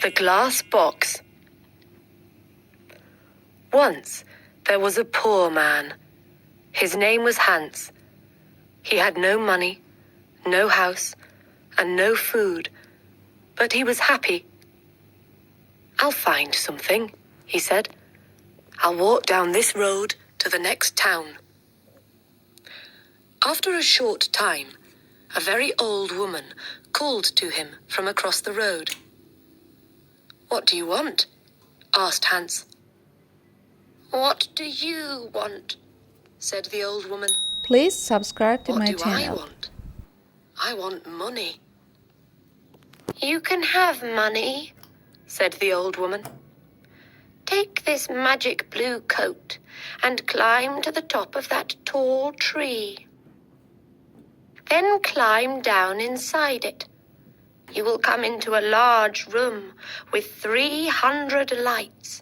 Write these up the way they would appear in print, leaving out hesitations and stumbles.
The Glass Box. Once there was a poor man. His name was Hans. He had no money, no house, and no food, but he was happy. "I'll find something," he said. "I'll walk down this road to the next town." After a short time, a very old woman called to him from across the road. "What do you want?" asked Hans. "What do you want?" said the old woman. Please subscribe to "What my do I channel. want? I want money." "You can have money," said the old woman. "Take this magic blue coat and climb to the top of that tall tree. Then climb down inside it. You will come into a large room with 300 lights.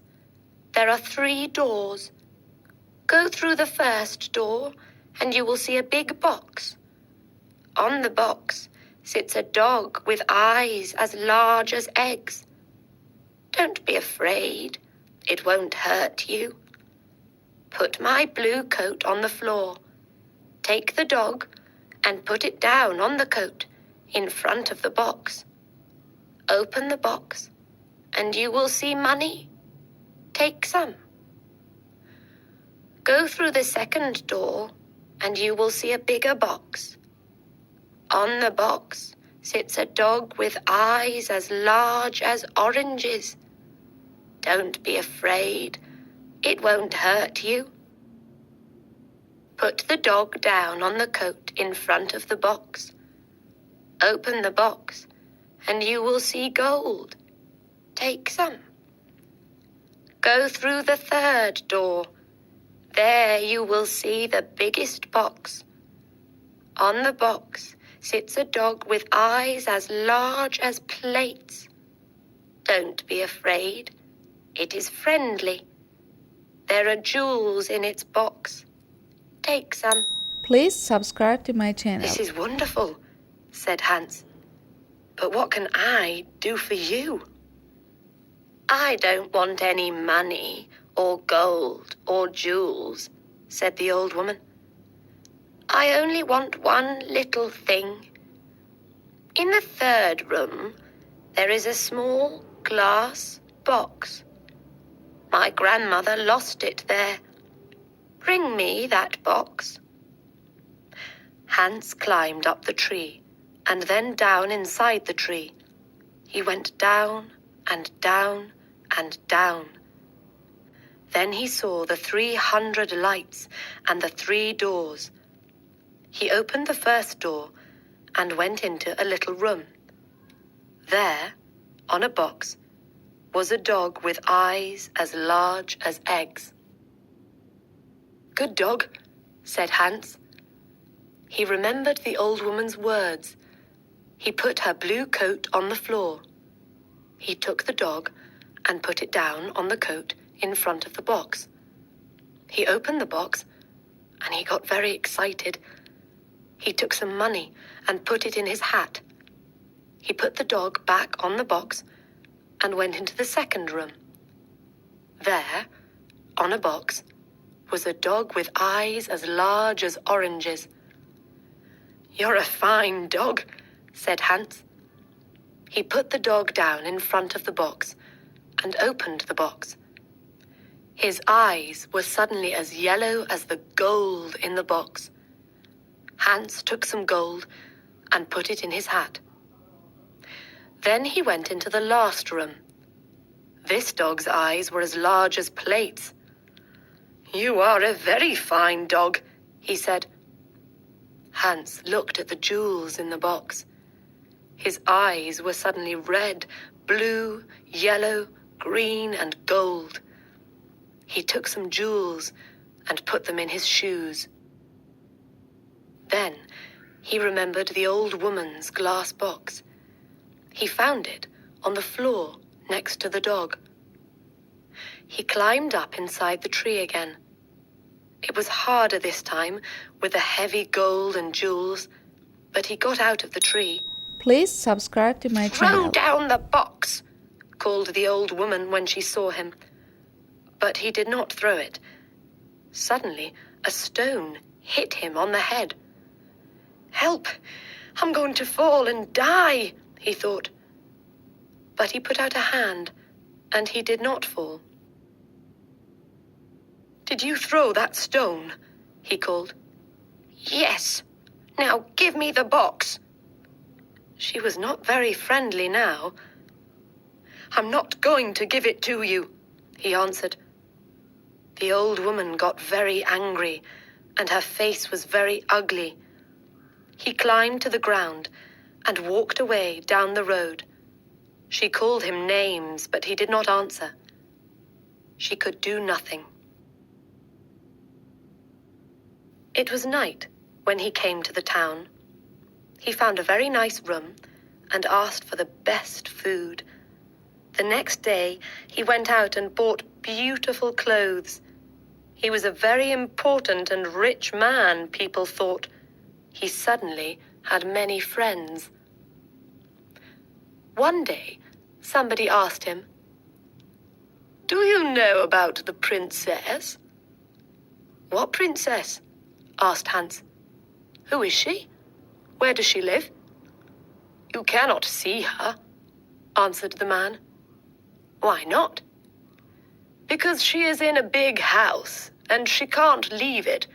There are 3 doors. Go through the first door and you will see a big box. On the box sits a dog with eyes as large as eggs. Don't be afraid. It won't hurt you. Put my blue coat on the floor. Take the dog and put it down on the coat in front of the box. Open the box and you will see money. Take some. Go through the second door and you will see a bigger box. On the box sits a dog with eyes as large as oranges. Don't be afraid. It won't hurt you. Put the dog down on the coat in front of the box. Open the box and you will see gold. Take some. Go through the third door. There you will see the biggest box. On the box sits a dog with eyes as large as plates. Don't be afraid. It is friendly. There are jewels in its box. Take some. Please subscribe to my channel. "This is wonderful," said Hans. "But what can I do for you?" "I don't want any money or gold or jewels," said the old woman. "I only want one little thing. In the third room, there is a small glass box. My grandmother lost it there. Bring me that box." Hans climbed up the tree and then down inside the tree. He went down and down and down. Then he saw the 300 lights and the 3 doors. He opened the first door and went into a little room. There, on a box, was a dog with eyes as large as eggs. "Good dog," said Hans. He remembered the old woman's words. He put her blue coat on the floor. He took the dog and put it down on the coat in front of the box. He opened the box and he got very excited. He took some money and put it in his hat. He put the dog back on the box and went into the second room. There, on a box, was a dog with eyes as large as oranges. "You're a fine dog," said Hans. He put the dog down in front of the box and opened the box. His eyes were suddenly as yellow as the gold in the box. Hans took some gold and put it in his hat. Then he went into the last room. This dog's eyes were as large as plates. "You are a very fine dog," he said. Hans looked at the jewels in the box. His eyes were suddenly red, blue, yellow, green, and gold. He took some jewels and put them in his shoes. Then he remembered the old woman's glass box. He found it on the floor next to the dog. He climbed up inside the tree again. It was harder this time with the heavy gold and jewels, but he got out of the tree. Please subscribe to my "Throw channel. down the box," called the old woman when she saw him. But he did not throw it. Suddenly, a stone hit him on the head. "Help! I'm going to fall and die," he thought. But he put out a hand, and he did not fall. "Did you throw that stone?" he called. "Yes. Now give me the box." She was not very friendly now. "I'm not going to give it to you," he answered. The old woman got very angry, and her face was very ugly. He climbed to the ground and walked away down the road. She called him names, but he did not answer. She could do nothing. It was night when he came to the town. He found a very nice room and asked for the best food. The next day, he went out and bought beautiful clothes. He was a very important and rich man, people thought. He suddenly had many friends. One day, somebody asked him, "Do you know about the princess?" "What princess?" asked Hans. "Who is she? Where does she live?" "You cannot see her," answered the man. "Why not?" "Because she is in a big house, and she can't leave it.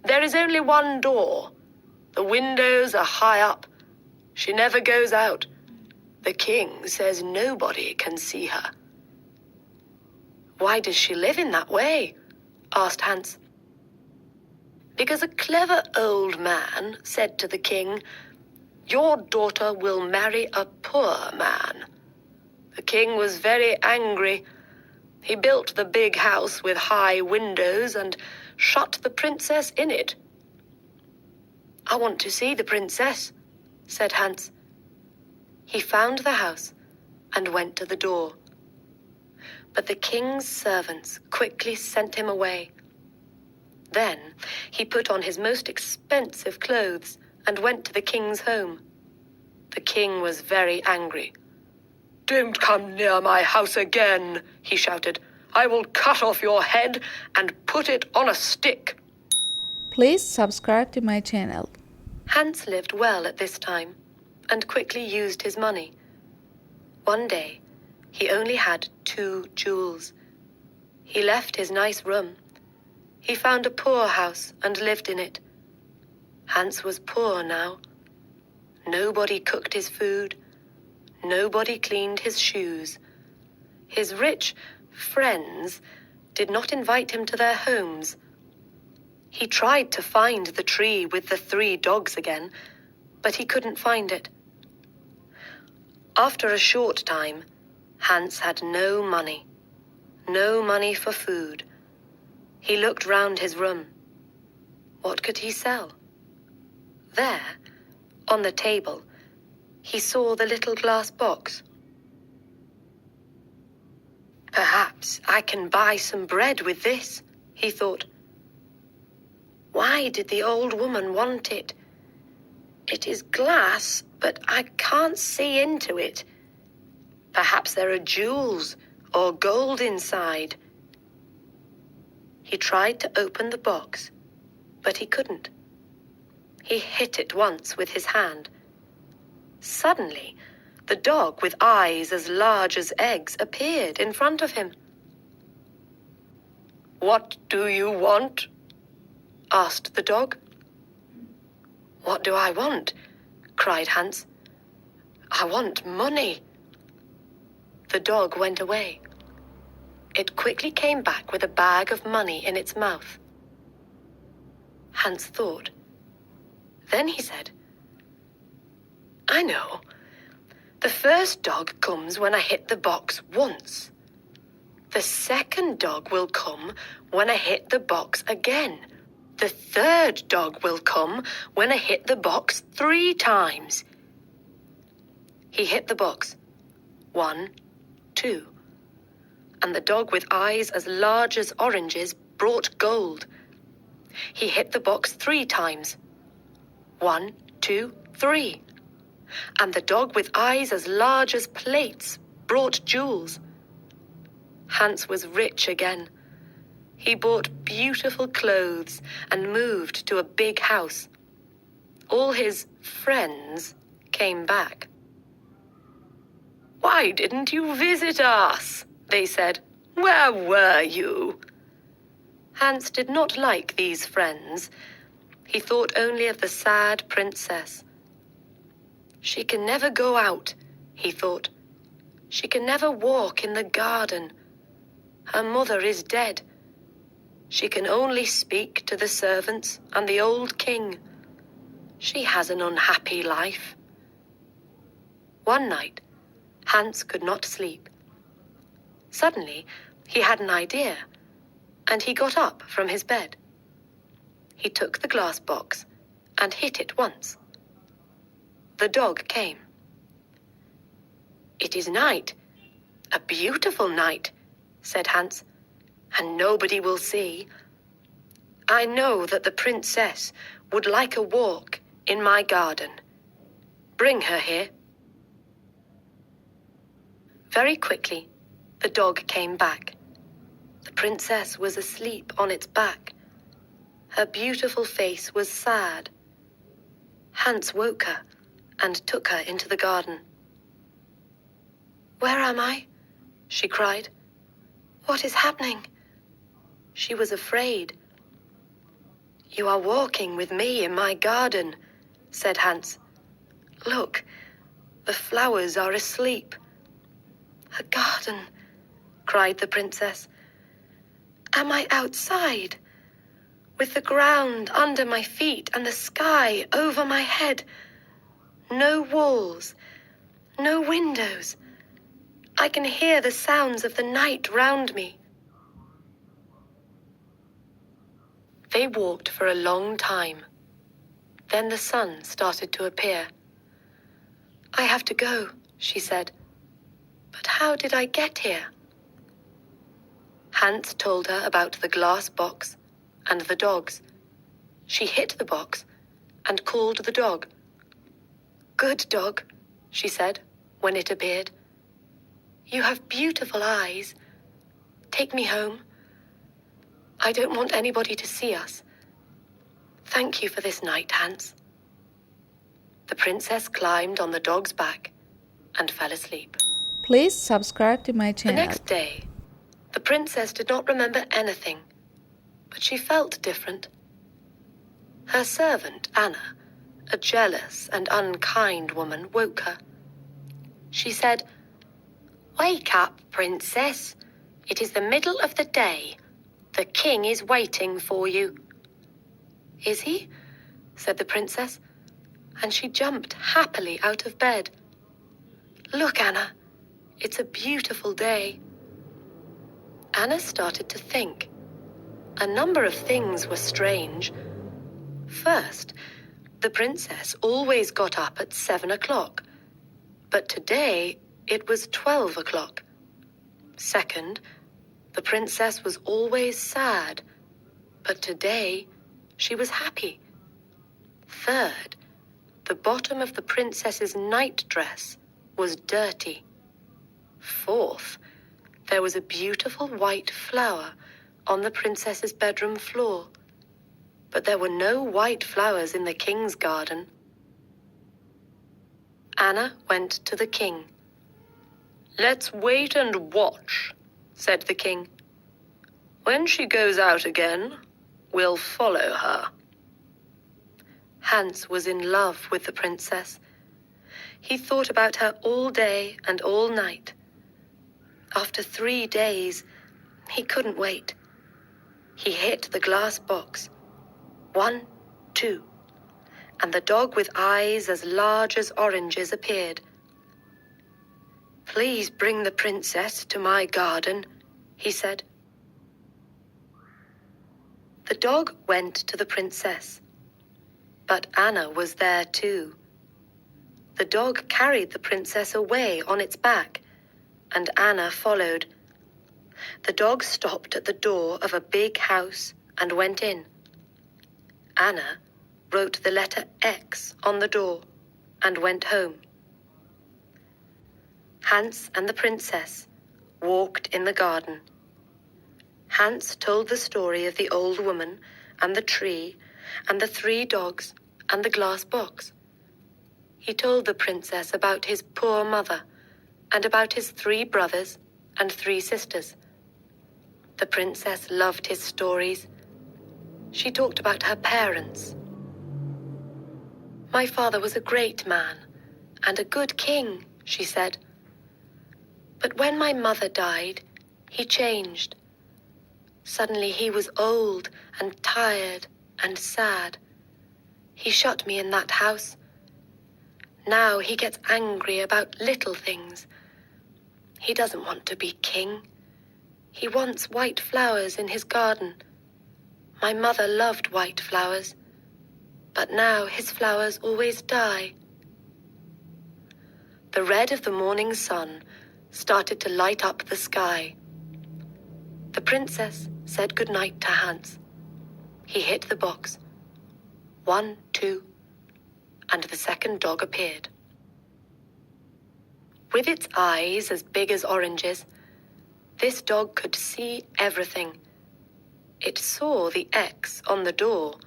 There is only one door. The windows are high up. She never goes out. The king says nobody can see her." "Why does she live in that way?" asked Hans. "Because a clever old man said to the king, 'Your daughter will marry a poor man.' The king was very angry. He built the big house with high windows and shut the princess in it." "I want to see the princess," said Hans. He found the house and went to the door. But the king's servants quickly sent him away. Then he put on his most expensive clothes and went to the king's home. The king was very angry. "Don't come near my house again," he shouted. "I will cut off your head and put it on a stick." Please subscribe to my channel. Hans lived well at this time and quickly used his money. One day, he only had 2 jewels. He left his nice room. He found a poor house and lived in it. Hans was poor now. Nobody cooked his food. Nobody cleaned his shoes. His rich friends did not invite him to their homes. He tried to find the tree with the 3 dogs again, but he couldn't find it. After a short time, Hans had no money. No money for food. He looked round his room. What could he sell? There, on the table, he saw the little glass box. "Perhaps I can buy some bread with this," he thought. "Why did the old woman want it? It is glass, but I can't see into it. Perhaps there are jewels or gold inside." He tried to open the box, but he couldn't. He hit it once with his hand. Suddenly, the dog with eyes as large as eggs appeared in front of him. "What do you want?" asked the dog. "What do I want?" cried Hans. "I want money." The dog went away. It quickly came back with a bag of money in its mouth. Hans thought. Then he said, "I know. The first dog comes when I hit the box once. The second dog will come when I hit the box again. The third dog will come when I hit the box 3 times." He hit the box. 1, 2. And the dog with eyes as large as oranges brought gold. He hit the box 3 times. 1, 2, 3. And the dog with eyes as large as plates brought jewels. Hans was rich again. He bought beautiful clothes and moved to a big house. All his friends came back. "Why didn't you visit us?" they said. "Where were you?" Hans did not like these friends. He thought only of the sad princess. "She can never go out," he thought. "She can never walk in the garden. Her mother is dead. She can only speak to the servants and the old king. She has an unhappy life." One night, Hans could not sleep. Suddenly, he had an idea, and he got up from his bed. He took the glass box and hit it once. The dog came. "It is night, a beautiful night," said Hans, "and nobody will see. I know that the princess would like a walk in my garden. Bring her here." Very quickly, the dog came back. The princess was asleep on its back. Her beautiful face was sad. Hans woke her and took her into the garden. "Where am I?" she cried. "What is happening?" She was afraid. "You are walking with me in my garden," said Hans. "Look, the flowers are asleep." "A garden," cried the princess. "Am I outside? With the ground under my feet and the sky over my head? No walls, no windows. I can hear the sounds of the night round me." They walked for a long time. Then the sun started to appear. "I have to go," she said. "But how did I get here?" Hans told her about the glass box and the dogs. She hit the box and called the dog. "Good dog," she said when it appeared. "You have beautiful eyes. Take me home. I don't want anybody to see us. Thank you for this night, Hans." The princess climbed on the dog's back and fell asleep. Please subscribe to my The channel. next day, the princess did not remember anything, but she felt different. Her servant, Anna, a jealous and unkind woman, woke her. She said, "Wake up, princess. It is the middle of the day. The king is waiting for you." "Is he?" said the princess, and she jumped happily out of bed. "Look, Anna, it's a beautiful day." Anna started to think. A number of things were strange. First, the princess always got up at 7 o'clock, but today it was 12 o'clock. Second, the princess was always sad, but today she was happy. Third, the bottom of the princess's nightdress was dirty. Fourth, there was a beautiful white flower on the princess's bedroom floor, but there were no white flowers in the king's garden. Anna went to the king. "Let's wait and watch," said the king. "When she goes out again, we'll follow her." Hans was in love with the princess. He thought about her all day and all night. After 3 days, he couldn't wait. He hit the glass box. 1, 2, and the dog with eyes as large as oranges appeared. "Please bring the princess to my garden," he said. The dog went to the princess, but Anna was there too. The dog carried the princess away on its back, and Anna followed. The dog stopped at the door of a big house and went in. Anna wrote the letter X on the door and went home. Hans and the princess walked in the garden. Hans told the story of the old woman and the tree and the 3 dogs and the glass box. He told the princess about his poor mother and about his 3 brothers and 3 sisters. The princess loved his stories. She talked about her parents. "My father was a great man and a good king," she said. "But when my mother died, he changed. Suddenly he was old and tired and sad. He shut me in that house. Now he gets angry about little things. He doesn't want to be king. He wants white flowers in his garden. My mother loved white flowers, but now his flowers always die." The red of the morning sun started to light up the sky. The princess said goodnight to Hans. He hit the box. 1, 2, and the second dog appeared. With its eyes as big as oranges, this dog could see everything. It saw the X on the door,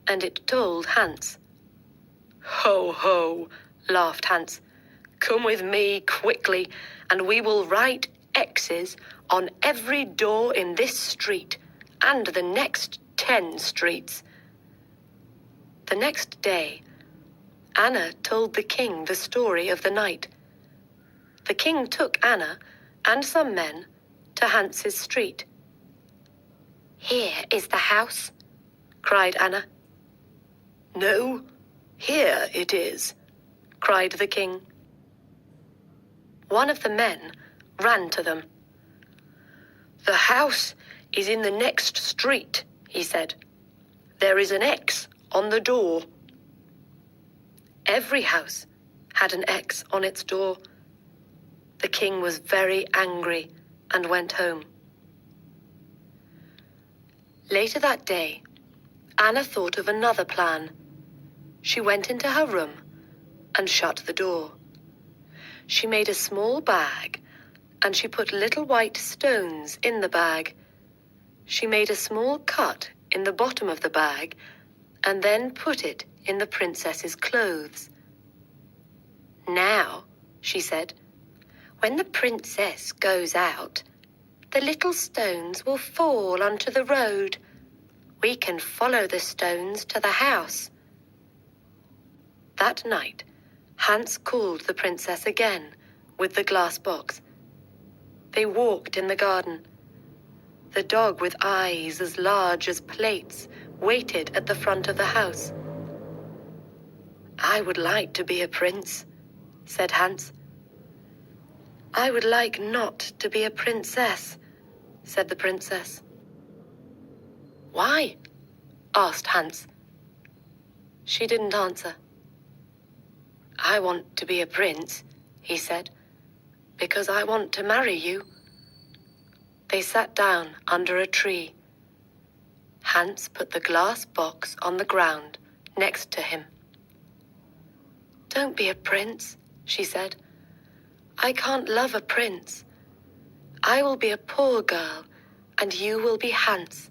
and it told Hans. "Ho, ho," laughed Hans. "Come with me quickly, and we will write X's on every door in this street and the next 10 streets." The next day, Anna told the king the story of the night. The king took Anna and some men to Hans's street. "Here is the house," cried Anna. "No, here it is," cried the king. One of the men ran to them. "The house is in the next street," he said. "There is an X on the door." Every house had an X on its door. The king was very angry and went home. Later that day, Anna thought of another plan. She went into her room and shut the door. She made a small bag, and she put little white stones in the bag. She made a small cut in the bottom of the bag, and then put it in the princess's clothes. "Now," she said, "when the princess goes out, the little stones will fall onto the road. We can follow the stones to the house." That night, Hans called the princess again with the glass box. They walked in the garden. The dog with eyes as large as plates waited at the front of the house. "I would like to be a prince," said Hans. "I would like not to be a princess," said the princess. "Why?" asked Hans. She didn't answer. "I want to be a prince," he said, "because I want to marry you." They sat down under a tree. Hans put the glass box on the ground next to him. "Don't be a prince," she said. "I can't love a prince. I will be a poor girl, and you will be Hans."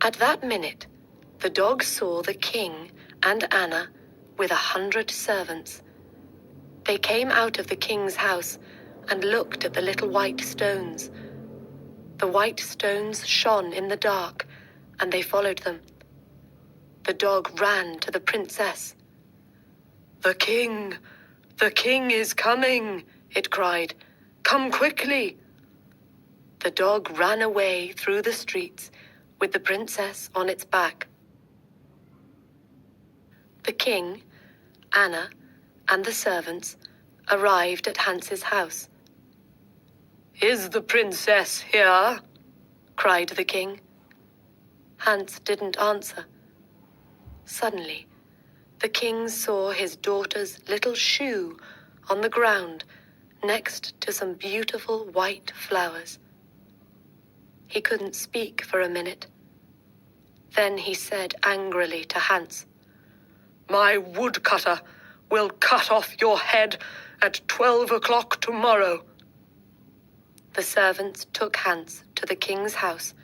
At that minute, the dog saw the king and Anna with 100 servants. They came out of the king's house and looked at the little white stones. The white stones shone in the dark, and they followed them. The dog ran to the princess. The king is coming," it cried. "Come quickly." The dog ran away through the streets with the princess on its back. The king, Anna, and the servants arrived at Hans's house. "Is the princess here?" cried the king. Hans didn't answer. Suddenly, the king saw his daughter's little shoe on the ground next to some beautiful white flowers. He couldn't speak for a minute. Then he said angrily to Hans, "My woodcutter will cut off your head at 12 o'clock tomorrow." The servants took Hans to the king's house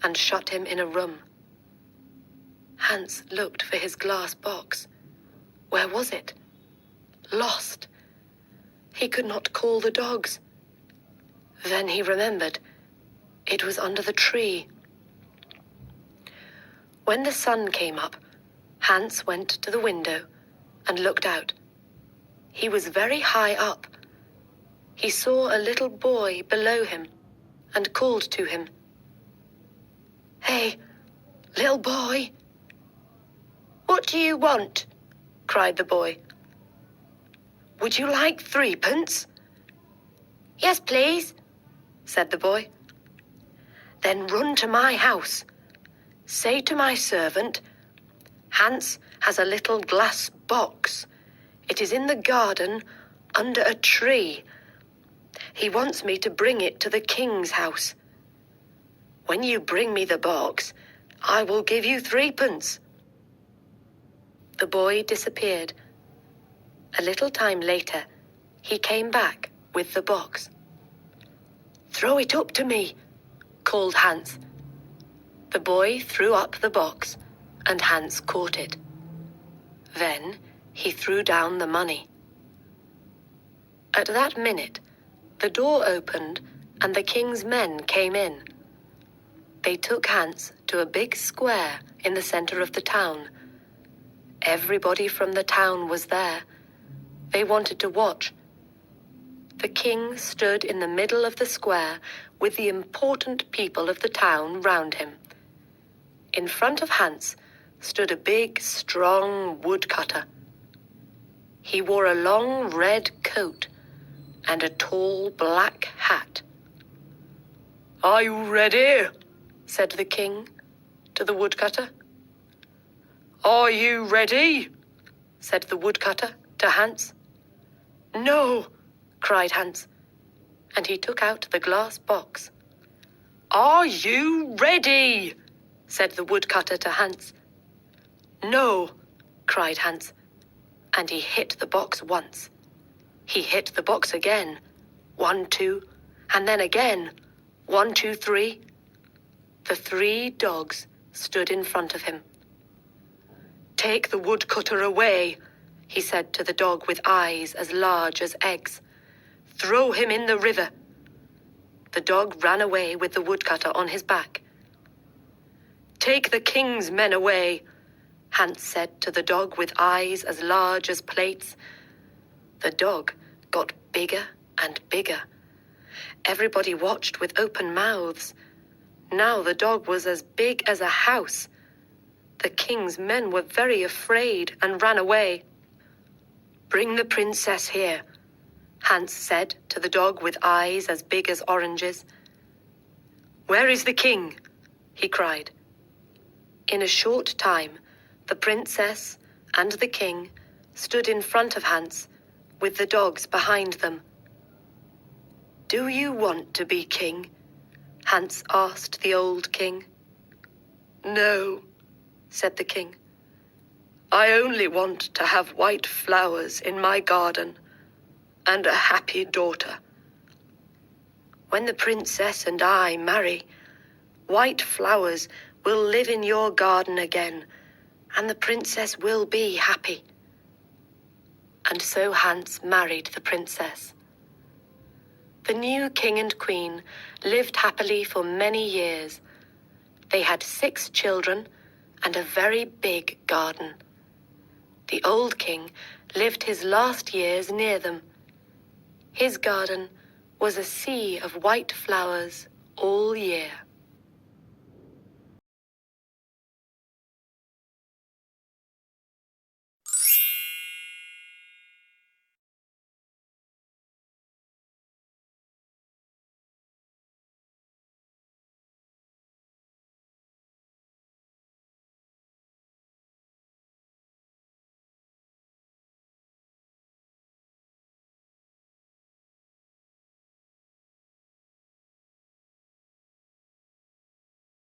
and shut him in a room. Hans looked for his glass box. Where was it? Lost. He could not call the dogs. Then he remembered. It was under the tree. When the sun came up, Hans went to the window and looked out. He was very high up. He saw a little boy below him and called to him. "Hey, little boy." "What do you want?" cried the boy. "Would you like 3p?" "Yes, please," said the boy. "Then run to my house. Say to my servant, 'Hans has a little glass box. It is in the garden under a tree. He wants me to bring it to the king's house. When you bring me the box, I will give you 3p." The boy disappeared. A little time later, he came back with the box. "Throw it up to me," called Hans. The boy threw up the box, and Hans caught it. Then he threw down the money. At that minute, the door opened, and the king's men came in. They took Hans to a big square in the center of the town. Everybody from the town was there. They wanted to watch. The king stood in the middle of the square with the important people of the town round him. In front of Hans stood a big, strong woodcutter. He wore a long red coat and a tall black hat. "Are you ready?" said the king to the woodcutter. "Are you ready?" said the woodcutter to Hans. "No," cried Hans, and he took out the glass box. "Are you ready?" said the woodcutter to Hans. "No," cried Hans, and he hit the box once. He hit the box again. 1, 2, and then again. 1, 2, 3. The 3 dogs stood in front of him. "Take the woodcutter away," he said to the dog with eyes as large as eggs. "Throw him in the river." The dog ran away with the woodcutter on his back. "Take the king's men away," Hans said to the dog with eyes as large as plates. The dog got bigger and bigger. Everybody watched with open mouths. Now the dog was as big as a house. The king's men were very afraid and ran away. "Bring the princess here," Hans said to the dog with eyes as big as oranges. "Where is the king?" he cried. In a short time, the princess and the king stood in front of Hans, with the dogs behind them. "Do you want to be king?" Hans asked the old king. "No," said the king. "I only want to have white flowers in my garden and a happy daughter. When the princess and I marry, white flowers will live in your garden again, and the princess will be happy." And so Hans married the princess. The new king and queen lived happily for many years. They had 6 children and a very big garden. The old king lived his last years near them. His garden was a sea of white flowers all year.